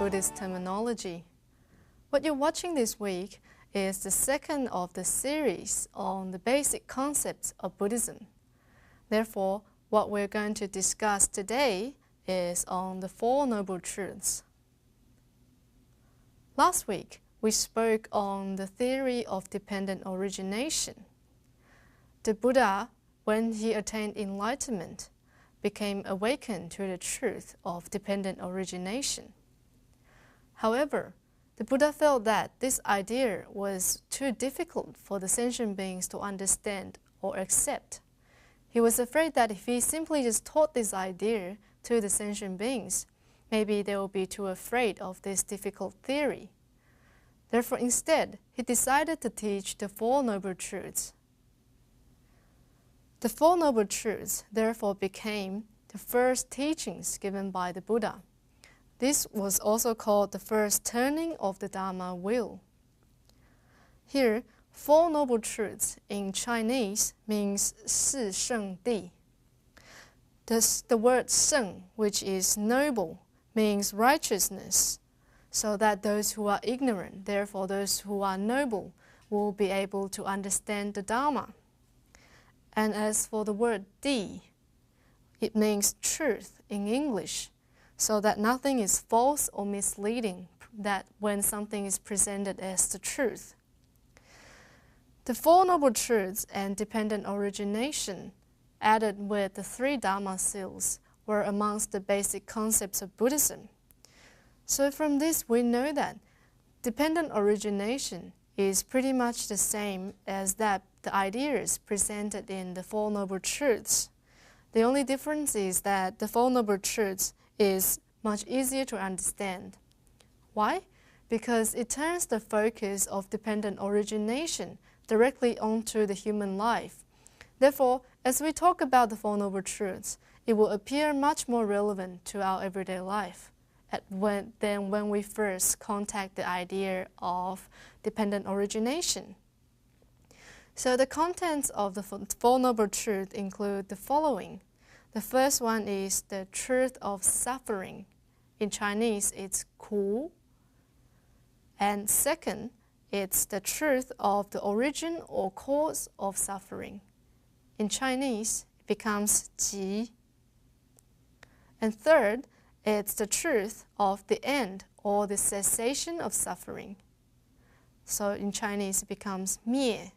Buddhist terminology. What you're watching this week is the second of the series on the basic concepts of Buddhism. Therefore, what we're going to discuss today is on the Four Noble Truths. Last week, we spoke on the theory of dependent origination. The Buddha, when he attained enlightenment, became awakened to the truth of dependent origination. However, the Buddha felt that this idea was too difficult for the sentient beings to understand or accept. He was afraid that if he simply just taught this idea to the sentient beings, maybe they will be too afraid of this difficult theory. Therefore, instead, he decided to teach the Four Noble Truths. The Four Noble Truths therefore became the first teachings given by the Buddha. This was also called the first turning of the Dharma wheel. Here, Four Noble Truths in Chinese means 四圣谛. The word 圣, which is noble, means righteousness, so that those who are ignorant, therefore those who are noble, will be able to understand the Dharma. And as for the word 谛, it means truth in English, so that nothing is false or misleading that when something is presented as the truth. The Four Noble Truths and dependent origination, added with the three Dharma seals, were amongst the basic concepts of Buddhism. So from this we know that dependent origination is pretty much the same as that the ideas presented in the Four Noble Truths. The only difference is that the Four Noble Truths is much easier to understand. Why? Because it turns the focus of dependent origination directly onto the human life. Therefore, as we talk about the Four Noble Truths, it will appear much more relevant to our everyday life than when we first contact the idea of dependent origination. So the contents of the Four Noble Truths include the following. The first one is the truth of suffering. In Chinese, it's 苦. And second, it's the truth of the origin or cause of suffering. In Chinese, it becomes 集. And third, it's the truth of the end or the cessation of suffering. So in Chinese, it becomes 灭.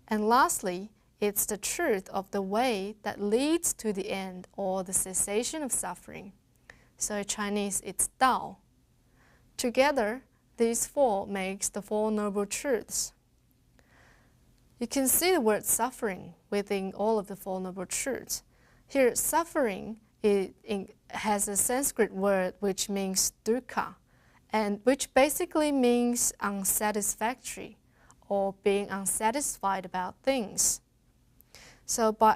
And lastly, it's the truth of the way that leads to the end or the cessation of suffering. So in Chinese, it's Dao. Together, these four makes the Four Noble Truths. You can see the word suffering within all of the Four Noble Truths. Here, suffering has a Sanskrit word which means dukkha, and which basically means unsatisfactory or being unsatisfied about things. So by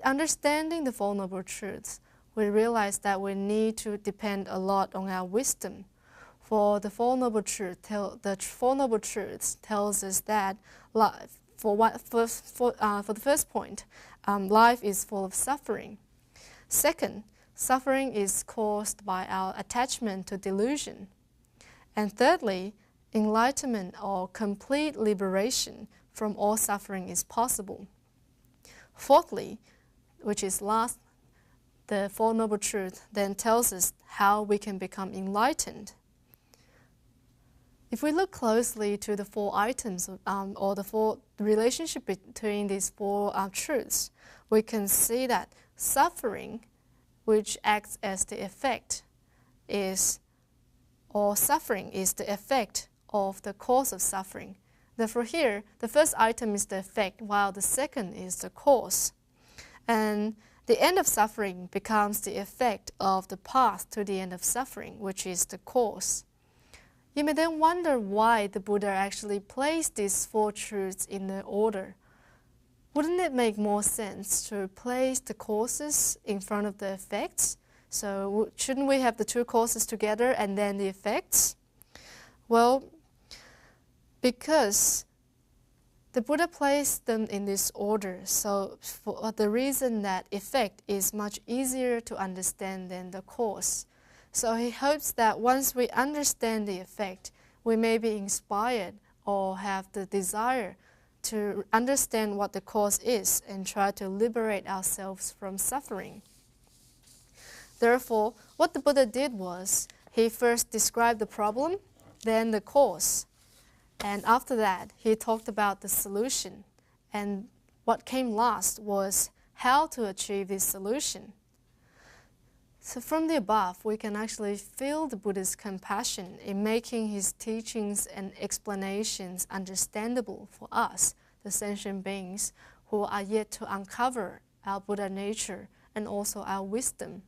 understanding the Four Noble Truths, we realize that we need to depend a lot on our wisdom. For the Four Noble Truths, tells us that for the first point, life is full of suffering. Second, suffering is caused by our attachment to delusion. And thirdly, enlightenment or complete liberation from all suffering is possible. Fourthly, which is last, the Four Noble Truths then tells us how we can become enlightened. If we look closely to the four items or the relationship between these four truths, we can see that suffering, which acts as the effect, suffering is the effect of the cause of suffering. Therefore here, the first item is the effect, while the second is the cause. And the end of suffering becomes the effect of the path to the end of suffering, which is the cause. You may then wonder why the Buddha actually placed these four truths in the order. Wouldn't it make more sense to place the causes in front of the effects? So shouldn't we have the two causes together and then the effects? Well, because the Buddha placed them in this order, so for the reason that effect is much easier to understand than the cause. So he hopes that once we understand the effect, we may be inspired or have the desire to understand what the cause is and try to liberate ourselves from suffering. Therefore, what the Buddha did was, he first described the problem, then the cause. And after that, he talked about the solution. And what came last was how to achieve this solution. So from the above, we can actually feel the Buddha's compassion in making his teachings and explanations understandable for us, the sentient beings, who are yet to uncover our Buddha nature and also our wisdom.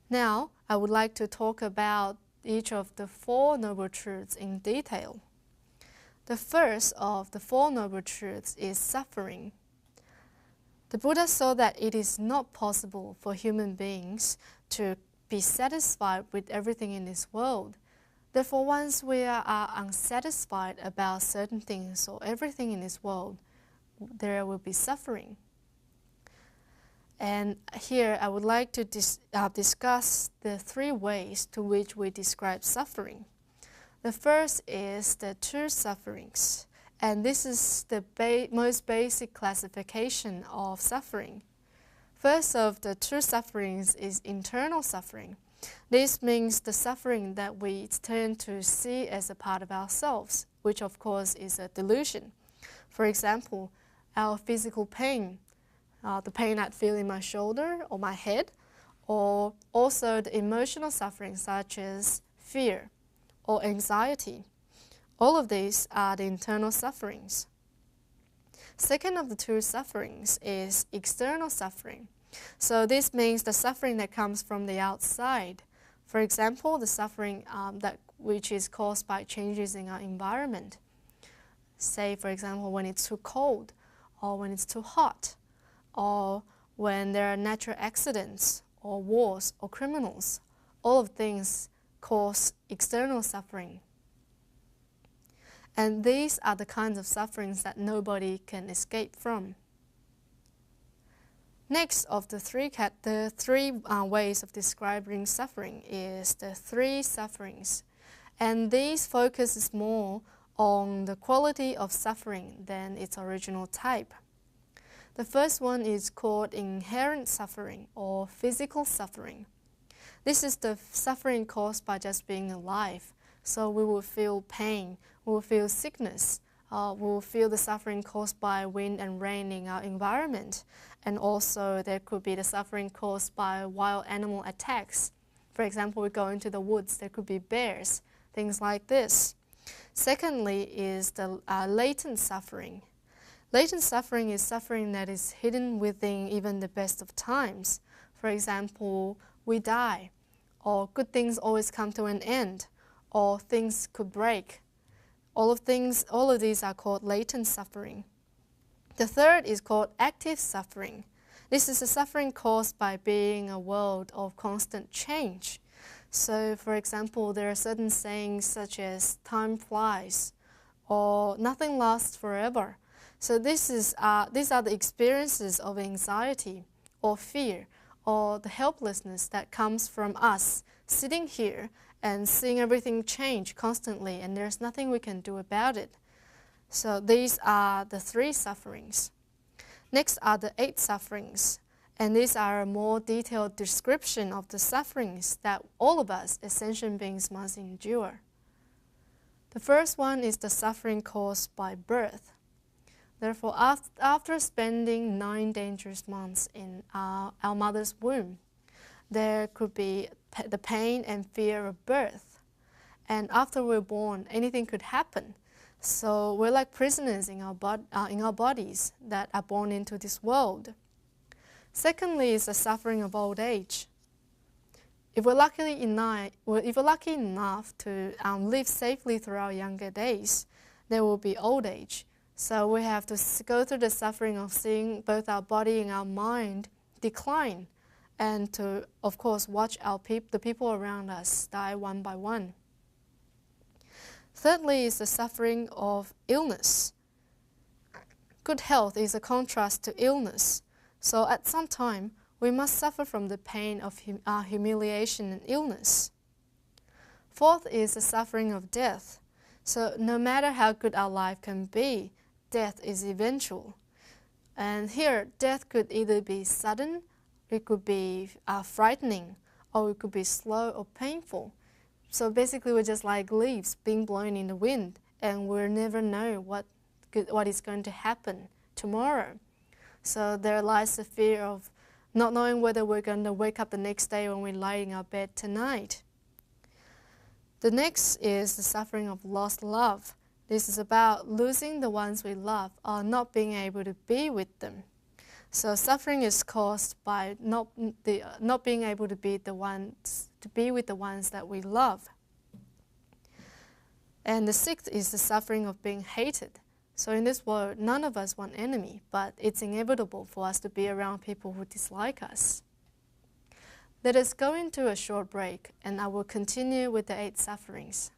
Now, I would like to talk about each of the Four Noble Truths in detail. The first of the Four Noble Truths is suffering. The Buddha saw that it is not possible for human beings to be satisfied with everything in this world. Therefore, once we are unsatisfied about certain things or everything in this world, there will be suffering. And here I would like to discuss the three ways to which we describe suffering. The first is the two sufferings. And this is the most basic classification of suffering. First of the two sufferings is internal suffering. This means the suffering that we tend to see as a part of ourselves, which of course is a delusion. For example, our physical pain, the pain I'd feel in my shoulder or my head, or also the emotional suffering such as fear or anxiety. All of these are the internal sufferings. Second of the two sufferings is external suffering. So this means the suffering that comes from the outside. For example, the suffering which is caused by changes in our environment. Say, for example, when it's too cold, or when it's too hot, or when there are natural accidents, or wars, or criminals. All of things cause external suffering. And these are the kinds of sufferings that nobody can escape from. Next of the three ways of describing suffering is the three sufferings. And these focuses more on the quality of suffering than its original type. The first one is called inherent suffering or physical suffering. This is the suffering caused by just being alive. So we will feel pain, we will feel sickness, we will feel the suffering caused by wind and rain in our environment. And also there could be the suffering caused by wild animal attacks. For example, we go into the woods, there could be bears, things like this. Secondly is the latent suffering. Latent suffering is suffering that is hidden within even the best of times. For example, we die, or good things always come to an end, or things could break. All of these are called latent suffering. The third is called active suffering. This is a suffering caused by being a world of constant change. So, for example, there are certain sayings such as time flies, or nothing lasts forever. So these are the experiences of anxiety or fear or the helplessness that comes from us sitting here and seeing everything change constantly, and there's nothing we can do about it. So these are the three sufferings. Next are the 8 sufferings, and these are a more detailed description of the sufferings that all of us as sentient beings must endure. The first one is the suffering caused by birth. Therefore, after spending 9 dangerous months in our mother's womb, there could be the pain and fear of birth. And after we're born, anything could happen. So we're like prisoners in our bodies that are born into this world. Secondly is the suffering of old age. If we're lucky enough to live safely through our younger days, there will be old age. So we have to go through the suffering of seeing both our body and our mind decline, and to, of course, watch the people around us die one by one. Thirdly is the suffering of illness. Good health is a contrast to illness. So at some time, we must suffer from the pain of humiliation and illness. Fourth is the suffering of death. So no matter how good our life can be, death is eventual. And here, death could either be sudden, it could be frightening, or it could be slow or painful. So basically, we're just like leaves being blown in the wind, and we'll never know what is going to happen tomorrow. So there lies the fear of not knowing whether we're going to wake up the next day when we lie in our bed tonight. The next is the suffering of lost love. This is about losing the ones we love or not being able to be with them. So suffering is caused by not being able to be with the ones that we love. And the sixth is the suffering of being hated. So in this world, none of us want enemy, but it's inevitable for us to be around people who dislike us. Let us go into a short break, and I will continue with the 8 sufferings.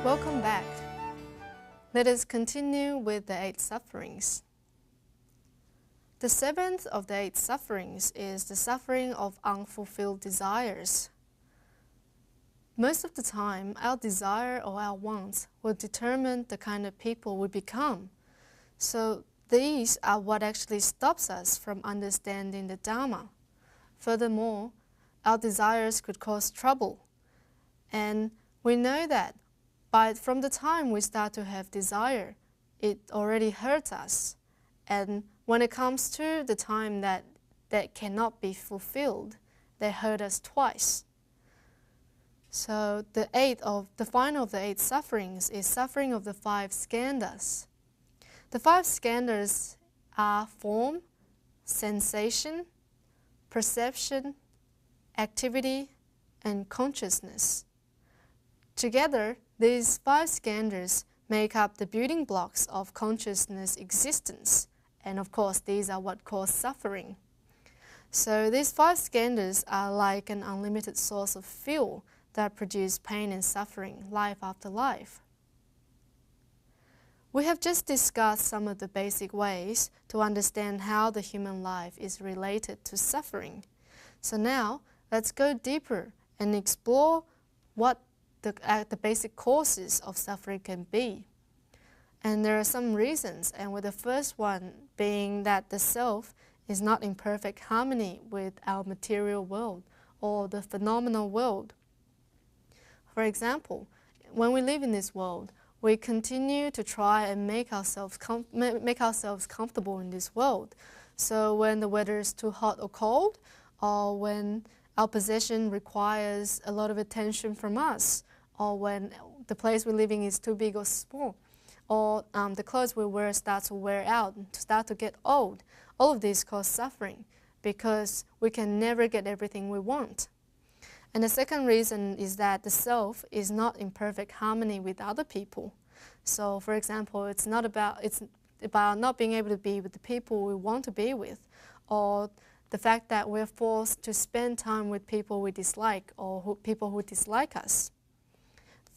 Welcome back. Let us continue with the 8 sufferings. The 7th of the 8 sufferings is the suffering of unfulfilled desires. Most of the time, our desire or our wants will determine the kind of people we become. So these are what actually stops us from understanding the Dharma. Furthermore, our desires could cause trouble. And we know that from the time we start to have desire, it already hurts us. And when it comes to the time that cannot be fulfilled, they hurt us twice. So the final of the 8 sufferings is suffering of the 5 skandhas. The 5 skandhas are form, sensation, perception, activity, and consciousness. Together, these 5 skandhas make up the building blocks of consciousness existence. And of course, these are what cause suffering. So these 5 skandhas are like an unlimited source of fuel that produce pain and suffering, life after life. We have just discussed some of the basic ways to understand how the human life is related to suffering. So now, let's go deeper and explore what the basic causes of suffering can be. And there are some reasons, and with the first one being that the self is not in perfect harmony with our material world or the phenomenal world. For example, when we live in this world, we continue to try and make ourselves comfortable in this world. So when the weather is too hot or cold, or when our possession requires a lot of attention from us, or when the place we're living is too big or small, or the clothes we wear start to wear out, start to get old. All of these cause suffering because we can never get everything we want. And the second reason is that the self is not in perfect harmony with other people. So for example, it's about not being able to be with the people we want to be with, or the fact that we're forced to spend time with people we dislike or people who dislike us.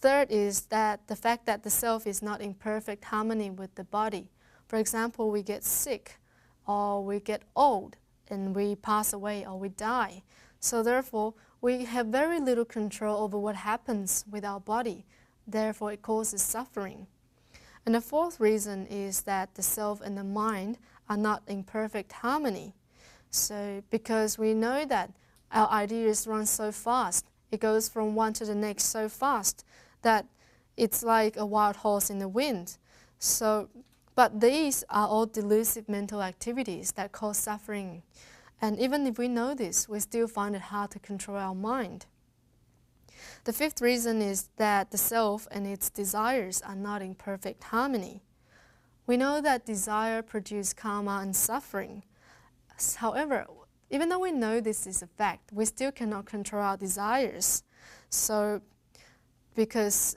Third is that the fact that the self is not in perfect harmony with the body. For example, we get sick, or we get old, and we pass away, or we die. So therefore, we have very little control over what happens with our body. Therefore, it causes suffering. And the fourth reason is that the self and the mind are not in perfect harmony. So because we know that our ideas run so fast, it goes from one to the next so fast, that it's like a wild horse in the wind. But these are all delusive mental activities that cause suffering. And even if we know this, we still find it hard to control our mind. The fifth reason is that the self and its desires are not in perfect harmony. We know that desire produces karma and suffering. However, even though we know this is a fact, we still cannot control our desires. So, because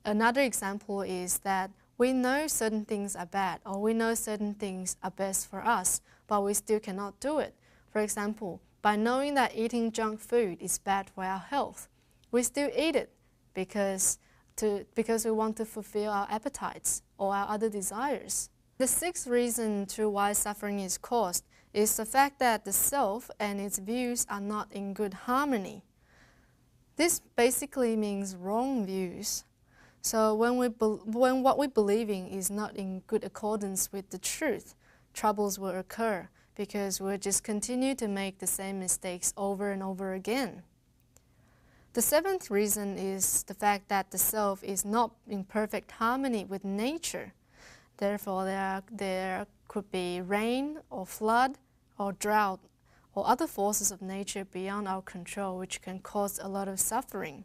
another example is that we know certain things are bad, or we know certain things are best for us, but we still cannot do it. For example, by knowing that eating junk food is bad for our health, we still eat it because we want to fulfill our appetites or our other desires. The sixth reason to why suffering is caused is the fact that the self and its views are not in good harmony. This basically means wrong views. So when what we believe in is not in good accordance with the truth, troubles will occur because we'll just continue to make the same mistakes over and over again. The seventh reason is the fact that the self is not in perfect harmony with nature. Therefore, there could be rain or flood or drought or other forces of nature beyond our control which can cause a lot of suffering.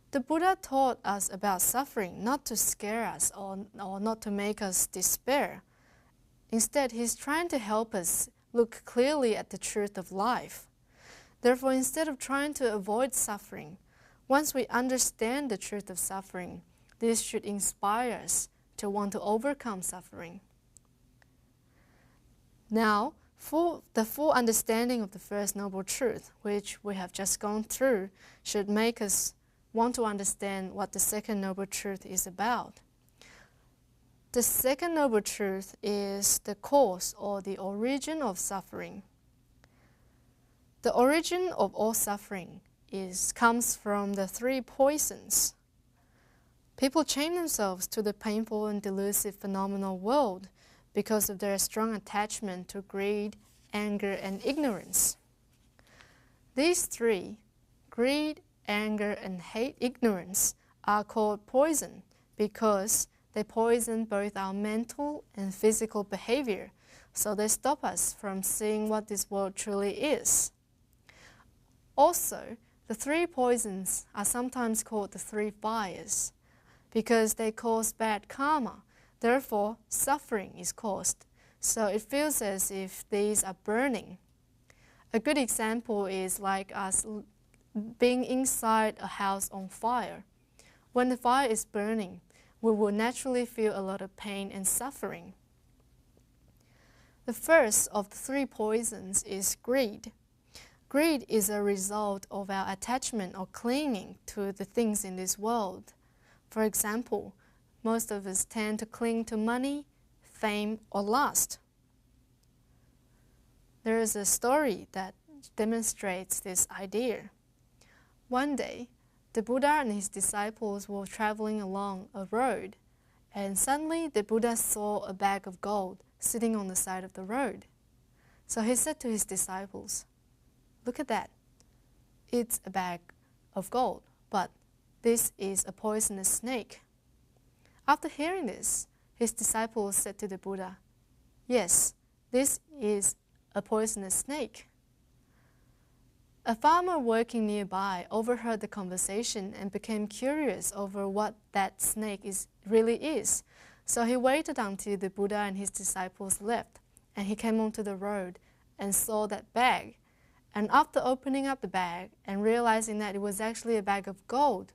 The Buddha taught us about suffering not to scare us or not to make us despair. Instead, he's trying to help us look clearly at the truth of life. Therefore, instead of trying to avoid suffering, once we understand the truth of suffering, this should inspire us to want to overcome suffering. Now, for the full understanding of the First Noble Truth, which we have just gone through, should make us want to understand what the Second Noble Truth is about. The Second Noble Truth is the cause or the origin of suffering. The origin of all suffering comes from the three poisons. People chain themselves to the painful and delusive phenomenal world because of their strong attachment to greed, anger, and ignorance. These three, greed, anger, and ignorance, are called poison because they poison both our mental and physical behavior, so they stop us from seeing what this world truly is. Also, the three poisons are sometimes called the three fires because they cause bad karma. Therefore, suffering is caused. So it feels as if these are burning. A good example is like us being inside a house on fire. When the fire is burning, we will naturally feel a lot of pain and suffering. The first of the three poisons is greed. Greed is a result of our attachment or clinging to the things in this world. For example, most of us tend to cling to money, fame, or lust. There is a story that demonstrates this idea. One day, the Buddha and his disciples were traveling along a road, and suddenly the Buddha saw a bag of gold sitting on the side of the road. So he said to his disciples, "Look at that. It's a bag of gold, but this is a poisonous snake." After hearing this, his disciples said to the Buddha, "Yes, this is a poisonous snake." A farmer working nearby overheard the conversation and became curious over what that snake really is. So he waited until the Buddha and his disciples left, and he came onto the road and saw that bag. And after opening up the bag and realizing that it was actually a bag of gold,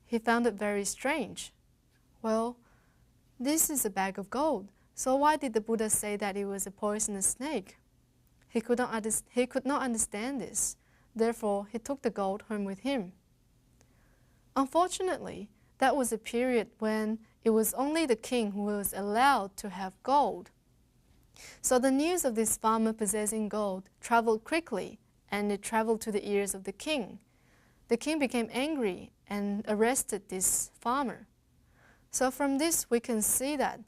he found it very strange. Well, this is a bag of gold, so why did the Buddha say that it was a poisonous snake? He could not understand this. Therefore, he took the gold home with him. Unfortunately, that was a period when it was only the king who was allowed to have gold. So the news of this farmer possessing gold traveled quickly, and it traveled to the ears of the king. The king became angry and arrested this farmer. So from this, we can see that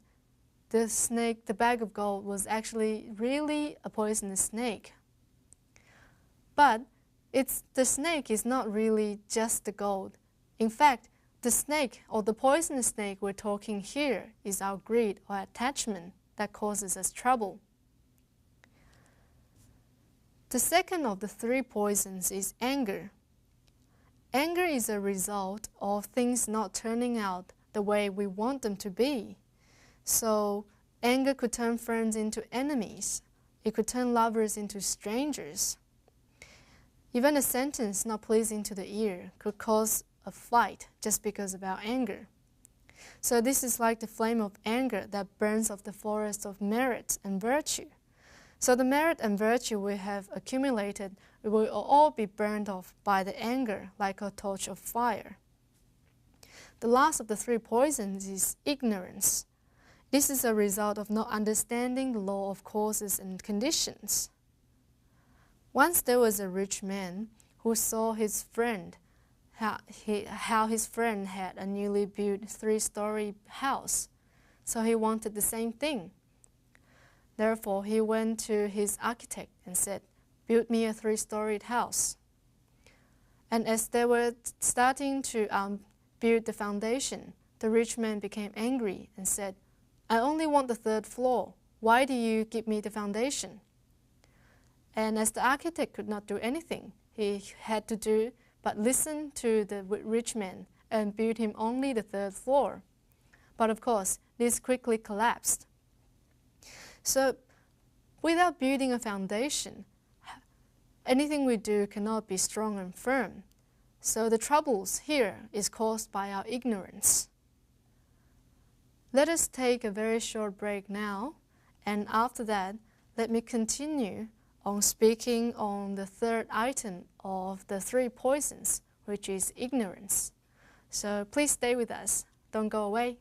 the bag of gold, was actually really a poisonous snake. But the snake is not really just the gold. In fact, the snake or the poisonous snake we're talking here is our greed or attachment that causes us trouble. The second of the three poisons is anger. Anger is a result of things not turning out the way we want them to be. So anger could turn friends into enemies. It could turn lovers into strangers. Even a sentence not pleasing to the ear could cause a fight just because of our anger. So this is like the flame of anger that burns off the forest of merit and virtue. So the merit and virtue we have accumulated will all be burned off by the anger like a torch of fire. The last of the three poisons is ignorance. This is a result of not understanding the law of causes and conditions. Once there was a rich man who saw his friend, how his friend had a newly built 3-story house, so he wanted the same thing. Therefore, he went to his architect and said, "Build me a 3-storied house." And as they were starting to build the foundation, the rich man became angry and said, "I only want the 3rd floor. Why do you give me the foundation?" And as the architect could not do anything, he had to do but listen to the rich man and build him only the 3rd floor. But of course, this quickly collapsed. So, without building a foundation, anything we do cannot be strong and firm. So the troubles here is caused by our ignorance. Let us take a very short break now, and after that, let me continue on speaking on the third item of the three poisons, which is ignorance. So please stay with us. Don't go away.